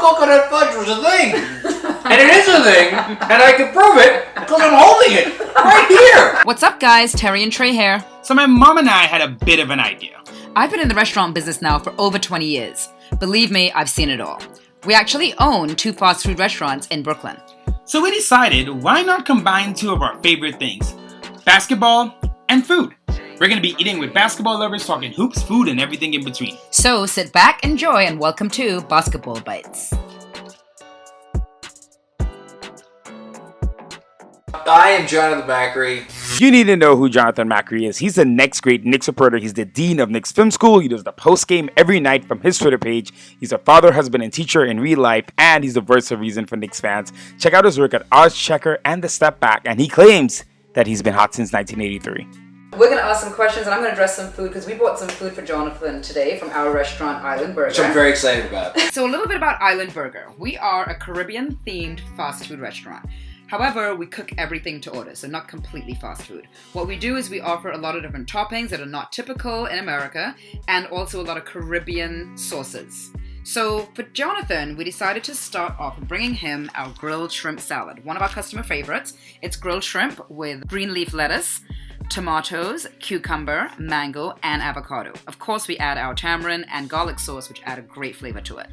coconut fudge was a thing. And it is a thing, and I can prove it because I'm holding it right here. What's up, guys? Terry and Trey here. So my mom and I had a bit of an idea. I've been in the restaurant business now for over 20 years. Believe me, I've seen it all. We actually own 2 fast food restaurants in Brooklyn. So we decided, why not combine 2 of our favorite things, basketball and food. We're going to be eating with basketball lovers, talking hoops, food, and everything in between. So sit back, enjoy, and welcome to Basketball Bites. I am Jonathan Macri. You need to know who Jonathan Macri is. He's the next great Knicks reporter. He's the dean of Knicks Film School. He does the post-game every night from his Twitter page. He's a father, husband, and teacher in real life, and he's the voice of reason for Knicks fans. Check out his work at Odds Checker and The Step Back, and he claims that he's been hot since 1983. We're going to ask some questions, and I'm going to address some food because we bought some food for Jonathan today from our restaurant, Island Burger. Which I'm very excited about. So a little bit about Island Burger. We are a Caribbean-themed fast food restaurant. However, we cook everything to order, so not completely fast food. What we do is we offer a lot of different toppings that are not typical in America, and also a lot of Caribbean sauces. So for Jonathan, we decided to start off bringing him our grilled shrimp salad, one of our customer favorites. It's grilled shrimp with green leaf lettuce, tomatoes, cucumber, mango, and avocado. Of course, we add our tamarind and garlic sauce, which add a great flavor to it.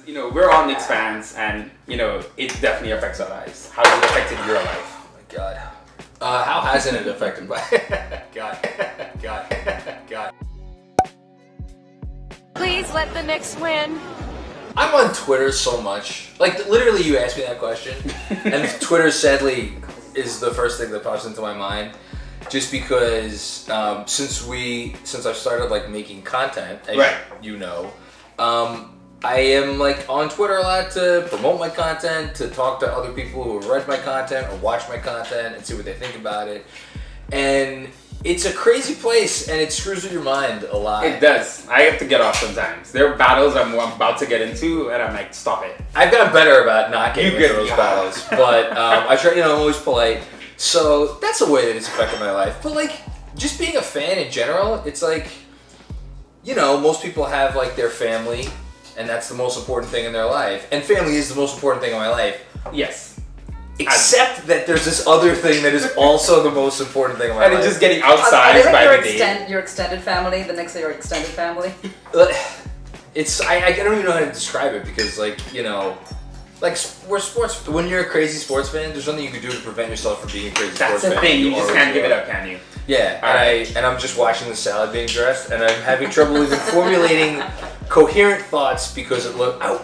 You know, we're all Knicks fans, and you know, it definitely affects our lives. How has it affected your life? Oh my God. How hasn't it affected my God. Please let the Knicks win. I'm on Twitter so much. Like, literally, you asked me that question, and Twitter, sadly, is the first thing that pops into my mind. Just because since I've started like making content, as right. you know, I am like on Twitter a lot to promote my content, to talk to other people who have read my content or watch my content and see what they think about it. And it's a crazy place, and it screws with your mind a lot. It does. I have to get off sometimes. There are battles I'm about to get into, and I'm like, stop it. I've gotten better about not getting into those battles, but I try. You know, I'm always polite. So that's a way that it's affected my life. But like, just being a fan in general, it's like, you know, most people have like their family, and that's the most important thing in their life. And family is the most important thing in my life. Yes. Except that there's this other thing that is also the most important thing in my life. And it's just getting outsized by the day. Your extended family, the Knicks are your extended family? It's, I don't even know how to describe it because, like, you know, like, we're sports. When you're a crazy sports fan, there's nothing you can do to prevent yourself from being a crazy sports fan. That's the thing. You just can't give it up, can you? Yeah, and I'm just watching the salad being dressed, and I'm having trouble even formulating coherent thoughts because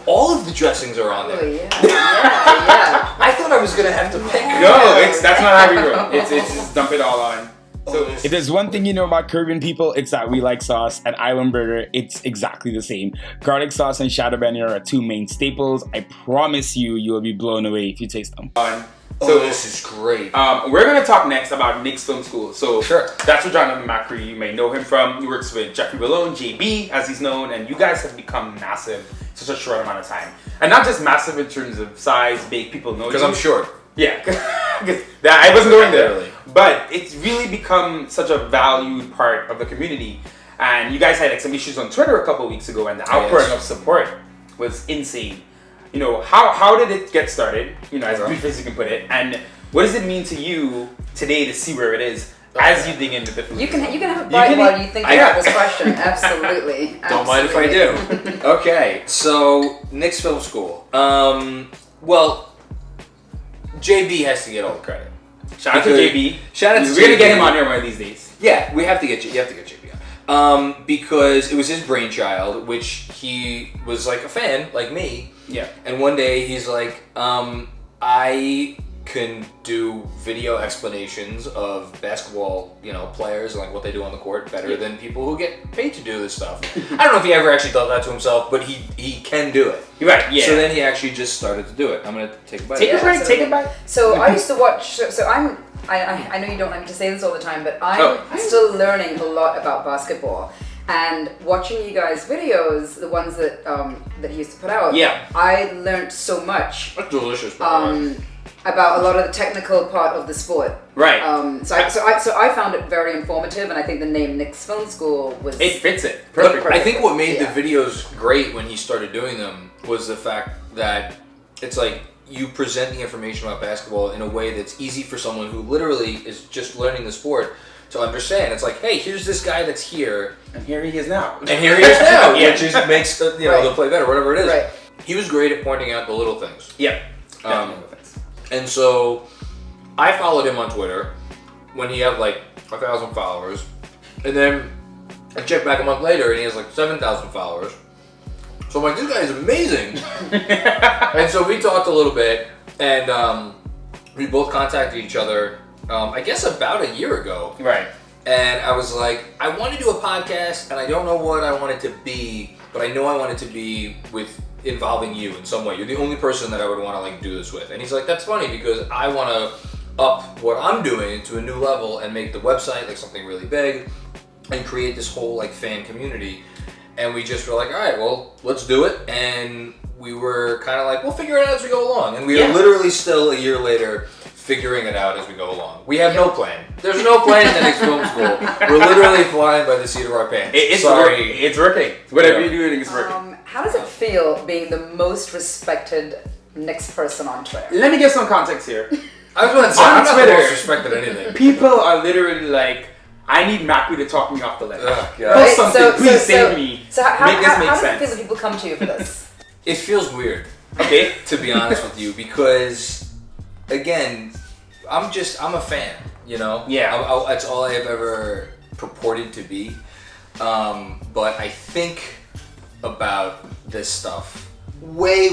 all of the dressings are on there. Oh, yeah. I thought I was gonna have to pick. No, that's not how we roll. It's just dump it all on. So if there's one thing you know about Caribbean people, it's that we like sauce. At Island Burger, it's exactly the same. Garlic sauce and shadow bender are 2 main staples. I promise you will be blown away if you taste them. So this is great. We're going to talk next about Knicks Film School. So sure. That's where Jonathan Macri, you may know him from. He works with Jeffrey Malone, JB, as he's known, and you guys have become massive in such a short amount of time. And not just massive in terms of size, big, people know you. Because I'm short. Yeah, I wasn't going there. But it's really become such a valued part of the community. And you guys had like, some issues on Twitter a couple of weeks ago, and the outpouring of support was insane. You know, how did it get started? You know, as brief as you can put it. And what does it mean to you today to see where it is as you dig into the food? You can have a bite while you think about this question. Absolutely. Don't mind if I do. Okay, so Knicks Film School. Well, JB has to get all the credit. Shout out to JB. Shout out to JB. We're gonna get him on here one of these days. Yeah, we have to get you. You have to get JB on. Because it was his brainchild, which he was like a fan, like me. Yeah. And one day he's like, I can do video explanations of basketball, you know, players and like what they do on the court better than people who get paid to do this stuff. I don't know if he ever actually thought that to himself, but he can do it. Right, yeah. So then he actually just started to do it. I'm gonna take a bite. Take a bite. So I used to watch. So I know you don't like me to say this all the time, but I'm still learning a lot about basketball. And watching you guys' videos, the ones that that he used to put out, I learned so much. That's delicious. About a lot of the technical part of the sport. Right. So I found it very informative, and I think the name Knicks Film School was. It fits it perfectly. I think what made the videos great when he started doing them was the fact that it's like you present the information about basketball in a way that's easy for someone who literally is just learning the sport to understand. It's like, hey, here's this guy that's here, and here he is now, which just makes the play better, whatever it is. Right. He was great at pointing out the little things. Yep. And so I followed him on Twitter when he had like 1,000 followers, and then I checked back a month later and he has like 7,000 followers. So I'm like, this guy is amazing. And so we talked a little bit, and we both contacted each other, I guess about a year ago. Right. And I was like, I want to do a podcast, and I don't know what I want it to be, but I know I want it to be with involving you in some way. You're the only person that I would want to like do this with. And he's like, that's funny because I want to up what I'm doing to a new level and make the website like something really big and create this whole like fan community. And we just were like, all right, well, let's do it. And we were kind of like, we'll figure it out as we go along. And we are literally still a year later figuring it out as we go along. We have no plan. There's no plan in the next film school. We're literally flying by the seat of our pants. It's working. Whatever you're doing is working. How does it feel being the most respected Knicks person on Twitter? Let me give some context here. I was going to say, I'm not the most respected anything. People are literally like, I need Macri to talk me off the ledge. Oh, God. Post something, please save me. So how make this make does sense. it feel when people come to you for this? It feels weird. Okay. To be honest with you, because again, I'm a fan, you know? Yeah. That's all I have ever purported to be. But I think about this stuff way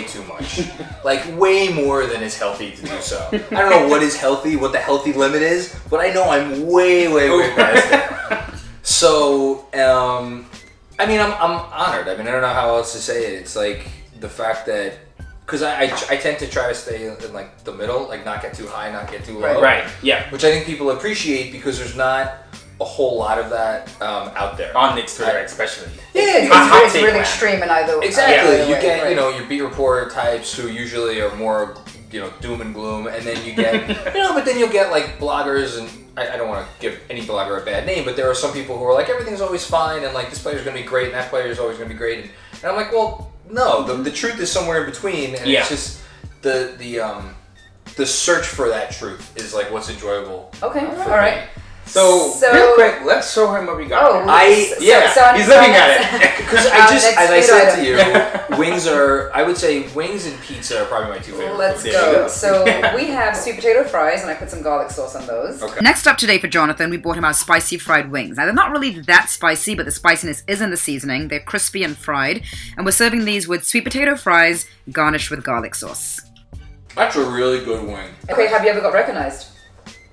too much. Like way more than is healthy to do so. I don't know what is healthy, what the healthy limit is, but I know I'm way past it. So, I mean, I'm honored. I mean, I don't know how else to say it. It's like the fact that, because I tend to try to stay in like the middle, like not get too high, not get too low. Right. Yeah. Which I think people appreciate because there's not a whole lot of that out there. On Knicks Twitter, especially. Yeah, it's really extreme in either. Exactly. Either You way, get, right. you know, your beat reporter types who usually are more, you know, doom and gloom, and then you get, but then you'll get like bloggers, and I don't want to give any blogger a bad name, but there are some people who are like, everything's always fine, and like this player's going to be great, and that player's always going to be great, and I'm like, well, no, the truth is somewhere in between, and it's just the search for that truth is like what's enjoyable. Okay, all right. So real quick, let's show him what we got. He's looking at it. Because as I said to you, I would say wings and pizza are probably my two favorite. Let's go. So we have sweet potato fries, and I put some garlic sauce on those. Okay. Next up today for Jonathan, we brought him out spicy fried wings. Now they're not really that spicy, but the spiciness is in the seasoning. They're crispy and fried, and we're serving these with sweet potato fries garnished with garlic sauce. That's a really good wing. Okay, have you ever got recognized?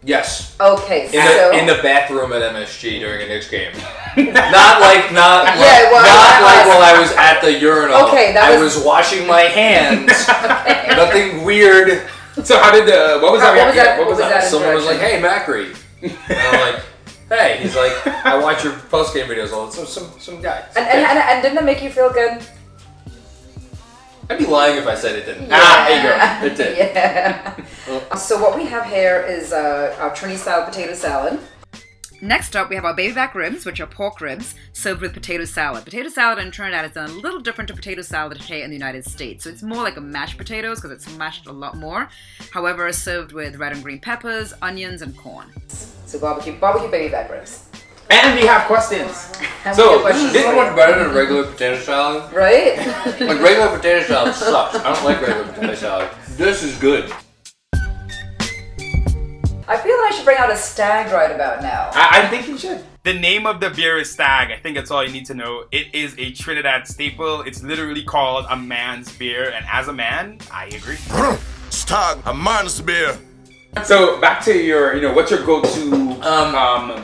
Yes. Okay, in the bathroom at MSG during a Knicks game. not like while I was at the urinal. Okay, I was washing my hands. Nothing weird. So how did what was that? Someone was like, "Hey, Macri," and I'm like, "Hey." He's like, "I watch your post game videos all the time." Some guy. And didn't that make you feel good? I'd be lying if I said it didn't. Yeah. There you go. It did. Yeah. So what we have here is our Trini-style potato salad. Next up, we have our baby back ribs, which are pork ribs, served with potato salad. Potato salad in Trinidad is done a little different to potato salad here in the United States. So it's more like a mashed potatoes because it's mashed a lot more. However, it's served with red and green peppers, onions, and corn. So barbecue baby back ribs. And we have questions. So this is so much better than regular potato salad. Right? Like regular potato salad sucks. I don't like regular potato salad. This is good. I feel that I should bring out a stag right about now. I think you should. The name of the beer is Stag. I think that's all you need to know. It is a Trinidad staple. It's literally called a man's beer. And as a man, I agree. Stag, a man's beer. So back to your, what's your go-to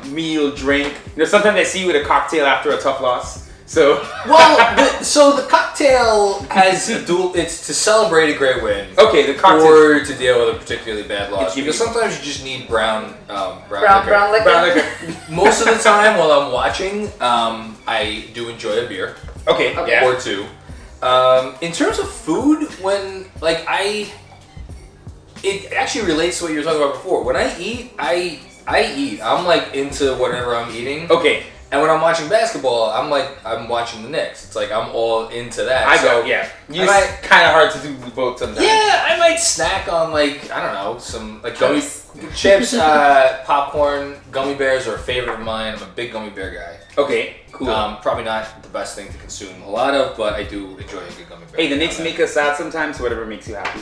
meal, drink? Sometimes I see you with a cocktail after a tough loss. So the cocktail has a dual. It's to celebrate a great win. Okay, the cocktail, or to deal with a particularly bad loss. Because sometimes you just need brown liquor. Most of the time, while I'm watching, I do enjoy a beer. Okay. Yeah. Or two. In terms of food, when it actually relates to what you were talking about before. When I eat, I eat. I'm like into whatever I'm eating. Okay. And when I'm watching basketball, I'm watching the Knicks. It's like I'm all into that. It's kind of hard to do both sometimes. Yeah, I might snack on like I don't know some like gummy chips, popcorn, gummy bears are a favorite of mine. I'm a big gummy bear guy. Okay, cool. Probably not the best thing to consume a lot of, but I do enjoy a good gummy bear. Hey, the Knicks make us sad sometimes. So whatever makes you happy.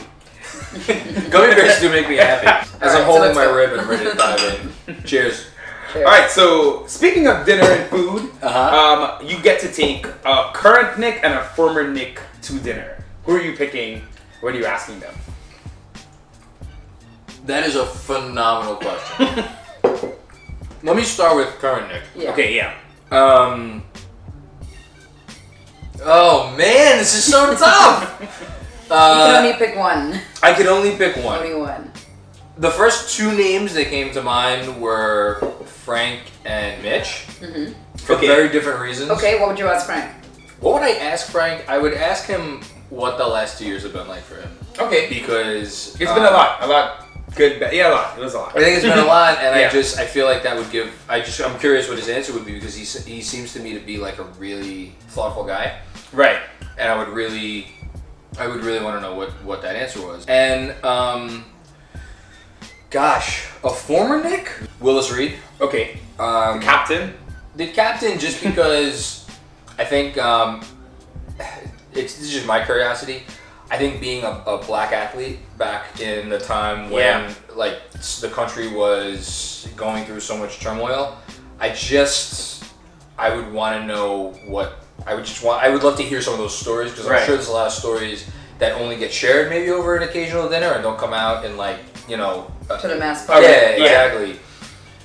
Gummy bears do make me happy. As I'm holding my rib and I'm ready to dive in. Cheers. All right, so speaking of dinner and food, you get to take a current Knick and a former Knick to dinner. Who are you picking? What are you asking them? That is a phenomenal question. Let me start with current Knick. Yeah. Okay, yeah. Oh man, this is so tough. You can only pick one. I could only pick one. Only one. The first two names that came to mind were Frank and Mitch, for very different reasons. Okay, what would you ask Frank? What would I ask Frank? I would ask him what the last 2 years have been like for him. Okay. Because It's been a lot. Good, yeah, a lot. It was a lot. I think it's been a lot, and Yeah. I feel like that would give. I'm curious what his answer would be because he seems to me to be like a really thoughtful guy, Right. and I would really want to know what that answer was. And gosh, a former Knick, Willis Reed. Okay. Captain. The captain, just because I think this is just my curiosity. I think being a black athlete back in the time when like the country was going through so much turmoil, I would want to know I would love to hear some of those stories because I'm sure there's a lot of stories that only get shared maybe over an occasional dinner and don't come out in like To the mass yeah, public. exactly.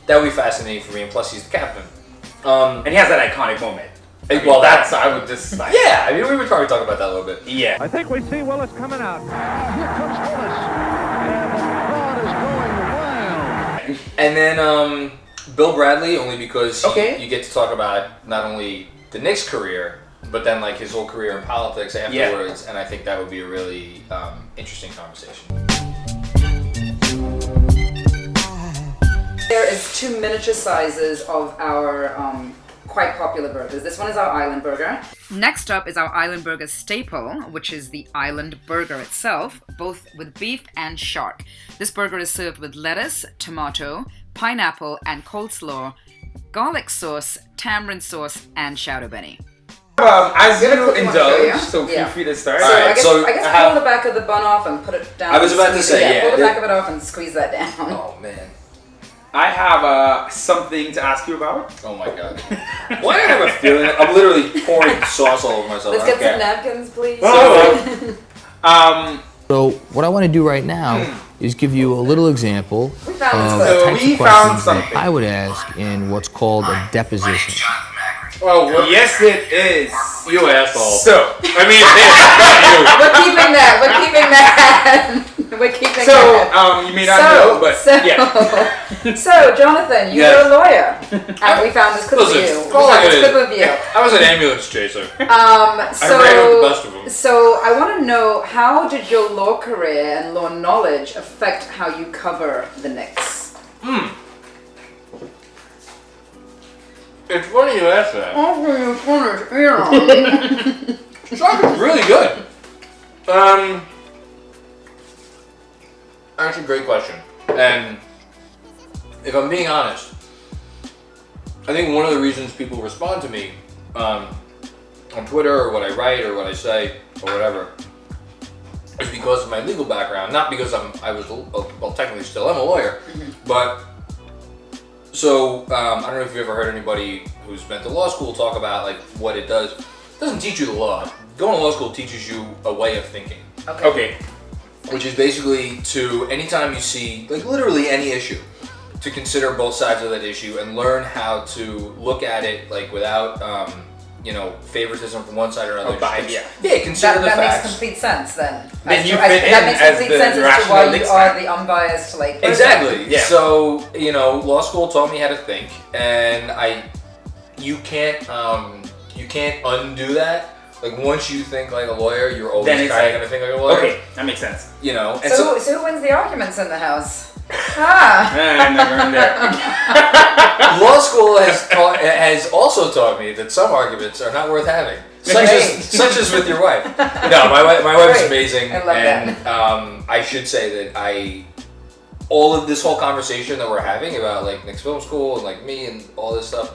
That would be fascinating for me, and plus he's the captain. And he has that iconic moment. I would just like... Yeah, I mean, we would probably talk about that a little bit. Yeah. I think we see Willis coming out. Here comes Willis. And the crowd is going wild. And then Bill Bradley, only because Okay. you get to talk about not only the Knicks' career, but then like his whole career in politics afterwards, and I think that would be a really interesting conversation. There is two miniature sizes of our quite popular burgers. This one is our Island Burger. Next up is our Island Burger staple, which is the Island Burger itself, both with beef and shark. This burger is served with lettuce, tomato, pineapple, and coleslaw, garlic sauce, tamarind sauce, and chowder Benny. As you quickly want to show indulge, you. so feel free to start. So Alright, I guess pull the back of the bun off and put it down. I was about to say, pull the back of it off and squeeze that down. Oh man. I have something to ask you about. Oh my god. Why do I have a feeling? I'm literally pouring sauce all over myself. Let's get some napkins, please. So what I want to do right now is give you a little example We found of this the book. types we of found questions that something. I would ask in what's called a deposition. Oh, yes, it is. You asshole. So, I mean, We're keeping that. We're keeping that. We're keeping that. you may not know, but yeah. So, Jonathan, you're a lawyer, and we found this clip of you. We found this clip of you. I was an ambulance chaser. So, I ran with the best of them. So, I want to know, how did your law career and law knowledge affect how you cover the Knicks? It's funny you asked that. Shark is really good. Actually, great question. And if I'm being honest, I think one of the reasons people respond to me on Twitter or what I write or what I say or whatever is because of my legal background. Not because technically still am a lawyer, but so I don't know if you've ever heard anybody who's been to law school talk about like what it does. It doesn't teach you the law. Going to law school teaches you a way of thinking. Okay. Which is basically to anytime you see like literally any issue, to consider both sides of that issue and learn how to look at it like without favoritism from one side or another. Consider the That facts. makes complete sense then. Then you fit That in makes as complete the sense as to rational why you Knicks are fan. the unbiased person. Exactly. Yeah. So law school taught me how to think, and you can't undo that. Like once you think like a lawyer, you're always Then kind it's of gonna think like a lawyer. Okay, that makes sense. And So who wins the arguments in the house? I never heard that. Law school has also taught me that some arguments are not worth having. Such as with your wife. No, my wife's amazing. I love and that. I should say that all of this whole conversation that we're having about like Knicks Film School and like me and all this stuff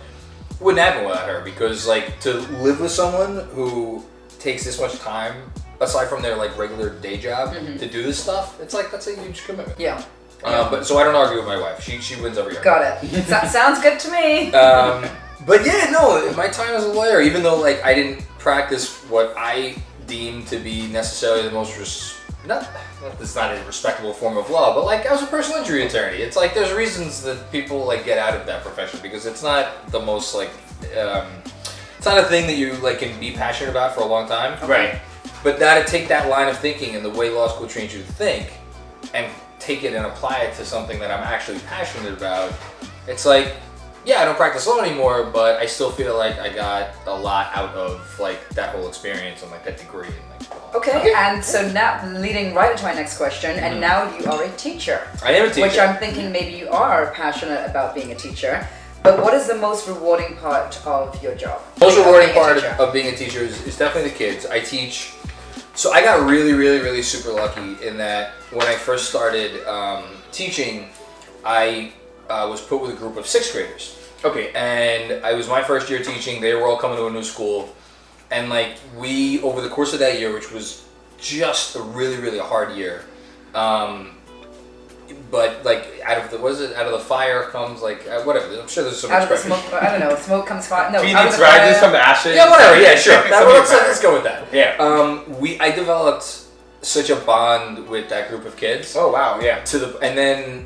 wouldn't happen without her, because like to live with someone who takes this much time aside from their like regular day job to do this stuff, it's like that's a huge commitment. Yeah. But so I don't argue with my wife. She wins every argument. Got it. Sounds good to me. But yeah, no, my time as a lawyer, even though like I didn't practice what I deem to be necessarily the most it's not a respectable form of law, but like I was a personal injury attorney. It's like there's reasons that people like get out of that profession because it's not the most like it's not a thing that you like can be passionate about for a long time. Right. But now to take that line of thinking and the way law school trains you to think and take it and apply it to something that I'm actually passionate about, it's like, yeah, I don't practice law anymore, but I still feel like I got a lot out of like that whole experience and like that degree. And, like, Okay, and so now leading right into my next question, and now you are a teacher. I am a teacher. Which I'm thinking maybe you are passionate about being a teacher. But what is the most rewarding part of your job? Most rewarding being a part teacher? of being a teacher is definitely the kids. I teach. So I got really, really, really super lucky in that when I first started teaching, I was put with a group of 6th graders. Okay. And it was my first year teaching. They were all coming to a new school. And like we, over the course of that year, which was just a really, really hard year, but like out of the fire comes like whatever. I'm sure there's some Out of the expression. smoke, I don't know, smoke comes fire. No, out of Phoenix the rises fire. from the ashes. Yeah, whatever. Yeah, sure. Let's go with that. Yeah. I developed such a bond with that group of kids. Oh wow, yeah. And then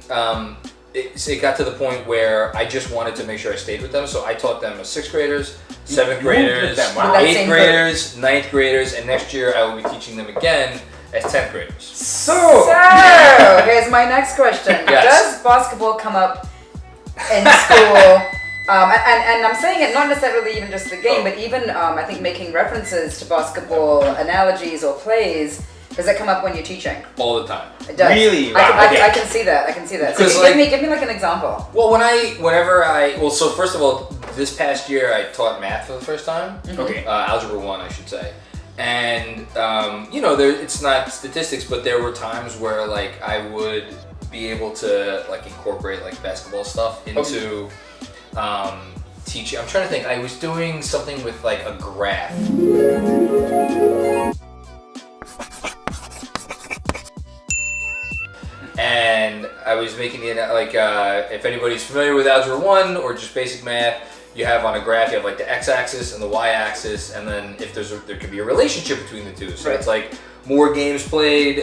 it got to the point where I just wanted to make sure I stayed with them. So I taught them as 6th graders, 7th graders, Wow. 8th graders, 9th graders, and next year I will be teaching them again as 10th graders. So Here's my next question. Yes. Does basketball come up in school? And I'm saying it not necessarily even just the game, but even I think making references to basketball analogies or plays. Does that come up when you're teaching? All the time. It does. Really? I Wow. can see that. So Because, give me like an example. Well, so first of all, this past year I taught math for the first time. Okay. Algebra 1, I should say. And, it's not statistics, but there were times where like I would be able to like incorporate like basketball stuff into teaching. I'm trying to think. I was doing something with like a graph. And I was making it like, if anybody's familiar with Algebra 1 or just basic math, you have on a graph, you have like the x-axis and the y-axis, and then if there could be a relationship between the two. So it's like more games played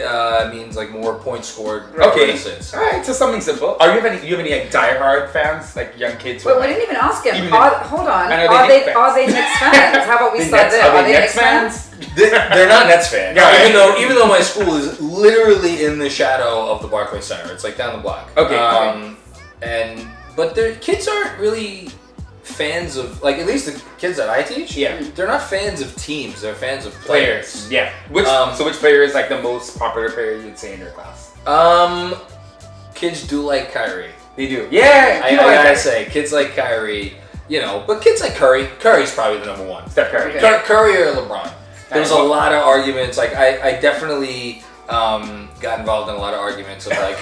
means like more points scored. Okay. For instance. All right. So something simple. Do you have any like diehard fans, like young kids? Wait, we didn't even ask him. Even Hold on. I know Are they they Knicks fans. Knicks fans? How about we The start Nets- there? are Are they they Knicks Knicks fans? They're not Nets fans. Yeah. Even though my school is literally in the shadow of the Barclays Center. It's like down the block. Okay. But the kids aren't really fans of, like, at least the kids that I teach. Yeah. They're not fans of teams. They're fans of players. Yeah. Which player is like the most popular player you'd say in your class? Kids do like Kyrie. They do. Yeah. I gotta say, kids like Kyrie. But kids like Curry. Curry's probably the number one. Steph Curry. Okay. Curry or LeBron. There's a lot of arguments. Like I definitely got involved in a lot of arguments of like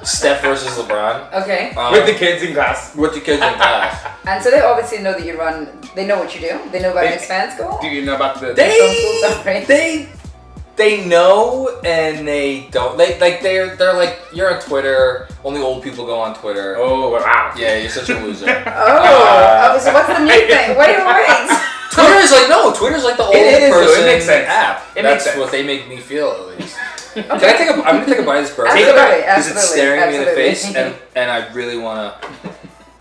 Steph versus LeBron. Okay. With the kids in class. With the kids in class. And so they obviously know that you run. They know what you do. They know about Knicks fan school. Do you know about the They know and they don't. They're like, you're on Twitter. Only old people go on Twitter. Oh wow. Yeah, you're such a loser. So what's the new thing? Wait. Twitter's like the old person it makes sense. app. It That's makes sense. what they make me feel, at least. Okay. I'm gonna take a bite of this burger. Absolutely, Because it's staring me in the absolutely. face, and I really wanna.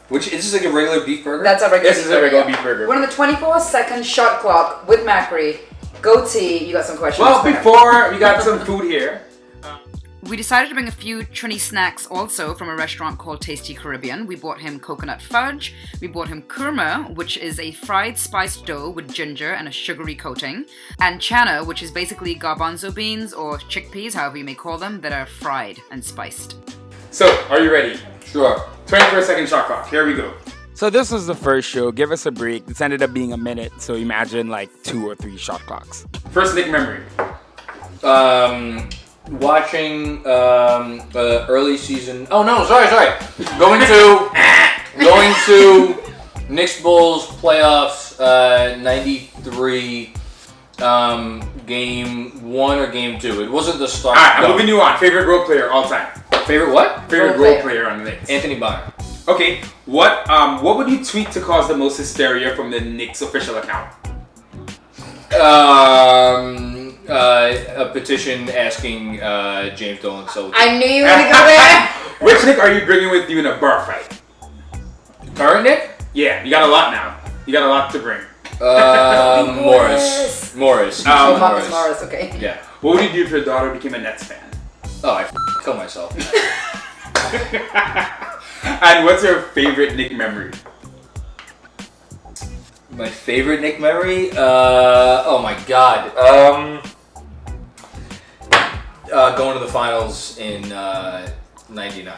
Which is this like a regular beef burger? That's a regular. This is a regular beef burger. We're on the 24-second shot clock with Macri. Goatee, you got some questions? Well, before we got some food here. We decided to bring a few Trini snacks also from a restaurant called Tasty Caribbean. We bought him coconut fudge. We bought him kurma, which is a fried spiced dough with ginger and a sugary coating. And chana, which is basically garbanzo beans or chickpeas, however you may call them, that are fried and spiced. So, are you ready? Sure. 21st-second shot clock. Here we go. So this was the first show. Give us a break. This ended up being a minute. So imagine like 2 or 3 shot clocks. First Knick memory. Watching early season. Oh no, sorry. Going to Knicks Bulls playoffs 93 game 1 or game 2. It wasn't the start. Alright, I'm moving you on. Favorite role player all time. Favorite what? Favorite role player on the Knicks. Anthony Bonner. Okay, what would you tweet to cause the most hysteria from the Knicks official account? A petition asking James Dolan. So I knew you were gonna go there. Which Knick are you bringing with you in a bar fight? Current Nick? Yeah, you got a lot now. You got a lot to bring. Morris. Morris, okay. Yeah. What would you do if your daughter became a Nets fan? Oh, I kill myself. And what's your favorite Knick memory? My favorite Knick memory? Oh my god. Going to the finals in 99.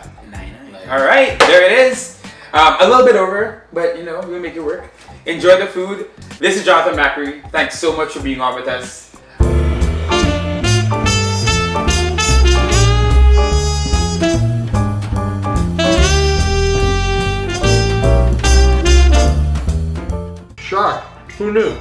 All right, there it is. A little bit over, but you know, we'll make it work. Enjoy the food. This is Jonathan Macri. Thanks so much for being on with us. Sure. Who knew?